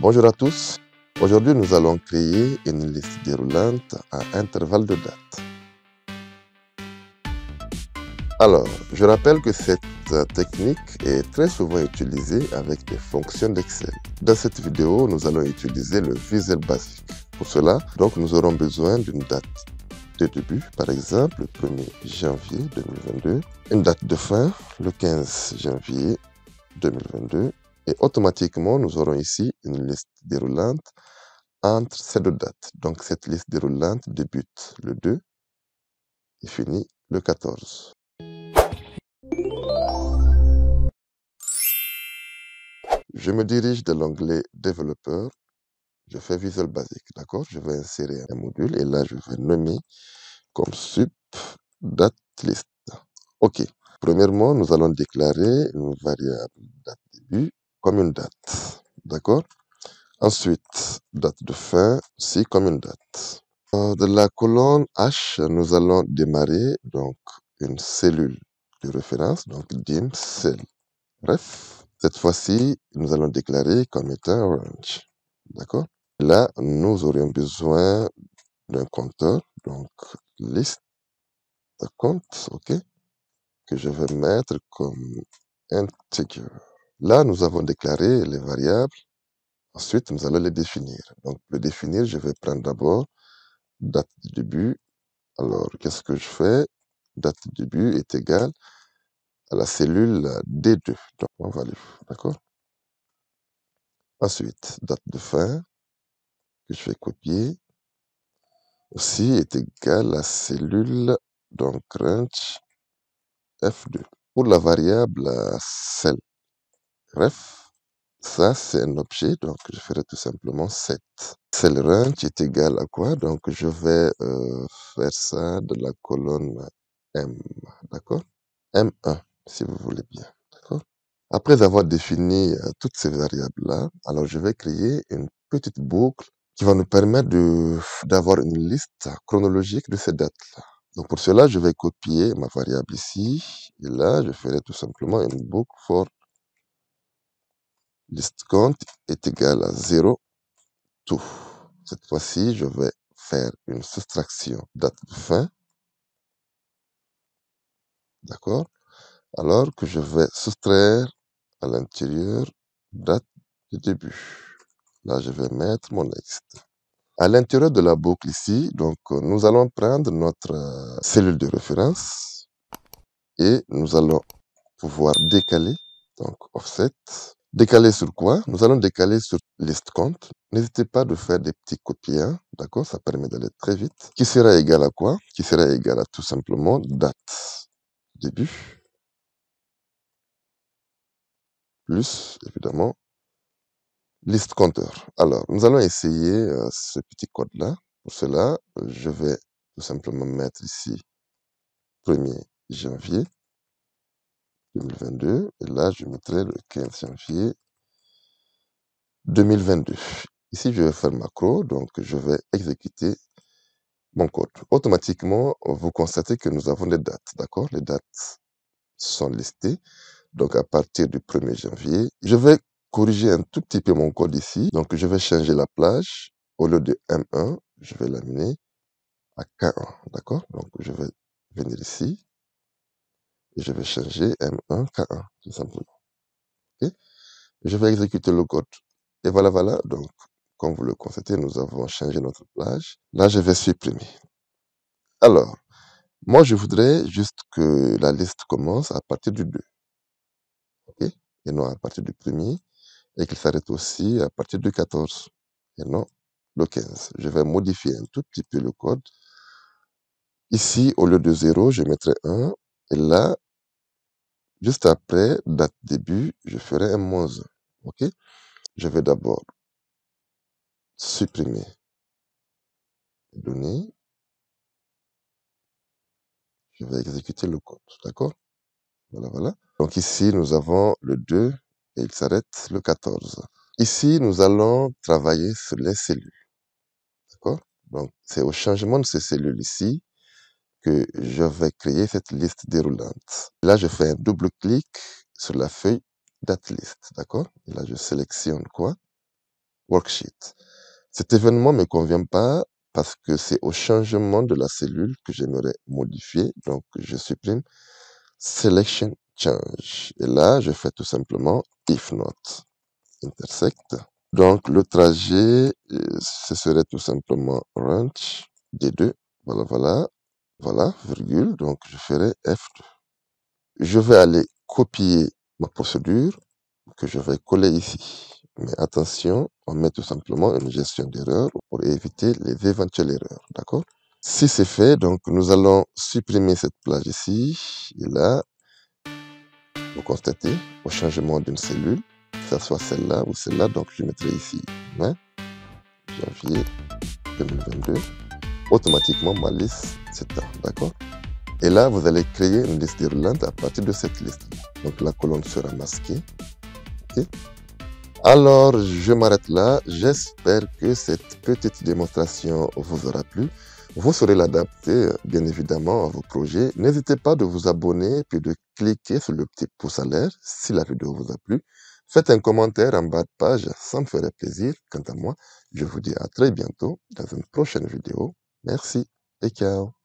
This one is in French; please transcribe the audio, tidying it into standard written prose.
Bonjour à tous. Aujourd'hui, nous allons créer une liste déroulante à intervalles de date. Alors, je rappelle que cette technique est très souvent utilisée avec des fonctions d'Excel. Dans cette vidéo, nous allons utiliser le Visual Basic. Pour cela, donc, nous aurons besoin d'une date de début, par exemple le 1er janvier 2022, une date de fin, le 15 janvier 2022, et automatiquement, nous aurons ici une liste déroulante entre ces deux dates. Donc, cette liste déroulante débute le 2 et finit le 14. Je me dirige de l'onglet Développeur. Je fais Visual Basic, d'accord? Je vais insérer un module et là, je vais nommer comme sup date list. OK. Premièrement, nous allons déclarer une variable date début comme une date, d'accord? Ensuite, date de fin aussi comme une date. De la colonne H, nous allons démarrer donc une cellule de référence, donc dim cell. Bref, cette fois-ci, nous allons déclarer comme étant range. D'accord? Là, nous aurions besoin d'un compteur, donc liste de compte, ok, que je vais mettre comme integer. Là, nous avons déclaré les variables. Ensuite, nous allons les définir. Donc, pour les définir, je vais prendre d'abord date de début. Alors, qu'est-ce que je fais? Date de début est égale à la cellule D2, donc on value, d'accord? Ensuite, date de fin, que je vais copier, aussi est égale à la cellule, donc range F2. Pour la variable cell, bref, ça c'est un objet, donc je ferai tout simplement set. Cell range est égal à quoi? Donc je vais faire ça de la colonne M, d'accord? M1, si vous voulez bien, d'accord? Après avoir défini toutes ces variables-là, alors je vais créer une petite boucle qui va nous permettre d'avoir une liste chronologique de ces dates-là. Donc pour cela, je vais copier ma variable ici, et là, je ferai tout simplement une boucle for list count est égal à 0, tout. Cette fois-ci, je vais faire une soustraction date de fin, d'accord? Alors que je vais soustraire à l'intérieur date de début. Là, je vais mettre mon next. À l'intérieur de la boucle ici, donc, nous allons prendre notre cellule de référence et nous allons pouvoir décaler, donc offset. Décaler sur quoi? Nous allons décaler sur list count. N'hésitez pas de faire des petits copier, hein, d'accord? Ça permet d'aller très vite. Qui sera égal à quoi? Qui sera égal à tout simplement date début plus, évidemment, liste compteur. Alors, nous allons essayer ce petit code-là. Pour cela, je vais tout simplement mettre ici 1er janvier 2022. Et là, je mettrai le 15 janvier 2022. Ici, je vais faire macro, donc je vais exécuter mon code. Automatiquement, vous constatez que nous avons des dates, d'accord? Les dates sont listées. Donc, à partir du 1er janvier, je vais corriger un tout petit peu mon code ici. Donc, je vais changer la plage. Au lieu de M1, je vais l'amener à K1, d'accord? Donc, je vais venir ici et je vais changer M1, K1, tout simplement. Ok? Je vais exécuter le code. Et voilà, voilà. Donc, comme vous le constatez, nous avons changé notre plage. Là, je vais supprimer. Alors, moi, je voudrais juste que la liste commence à partir du 2, ok? Et non à partir du 1er, et qu'il s'arrête aussi à partir du 14, et non le 15. Je vais modifier un tout petit peu le code. Ici, au lieu de 0, je mettrai 1, et là, juste après, date début, je ferai un -1, ok? Je vais d'abord supprimer les données. Je vais exécuter le code, d'accord? Voilà, voilà. Donc ici, nous avons le 2 et il s'arrête le 14. Ici, nous allons travailler sur les cellules, d'accord? Donc, c'est au changement de ces cellules ici que je vais créer cette liste déroulante. Là, je fais un double-clic sur la feuille date list, d'accord? Et là, je sélectionne quoi? worksheet. Cet événement ne me convient pas parce que c'est au changement de la cellule que j'aimerais modifier. Donc, je supprime selection change. Et là, je fais tout simplement if not intersect. Donc, le trajet, ce serait tout simplement range D2. Voilà, voilà, voilà, virgule. Donc, je ferai F2. Je vais aller copier ma procédure que je vais coller ici. Mais attention, on met tout simplement une gestion d'erreur pour éviter les éventuelles erreurs. D'accord? Si c'est fait, donc nous allons supprimer cette plage ici. Et là, vous constatez, au changement d'une cellule, que ce soit celle-là ou celle-là, donc je mettrai ici 20 janvier 2022. Automatiquement, ma liste s'éteint. D'accord? Et là, vous allez créer une liste déroulante à partir de cette liste. Donc la colonne sera masquée. Okay? Alors, je m'arrête là. J'espère que cette petite démonstration vous aura plu. Vous saurez l'adapter, bien évidemment, à vos projets. N'hésitez pas de vous abonner puis de cliquer sur le petit pouce en l'air si la vidéo vous a plu. Faites un commentaire en bas de page, ça me ferait plaisir. Quant à moi, je vous dis à très bientôt dans une prochaine vidéo. Merci et ciao.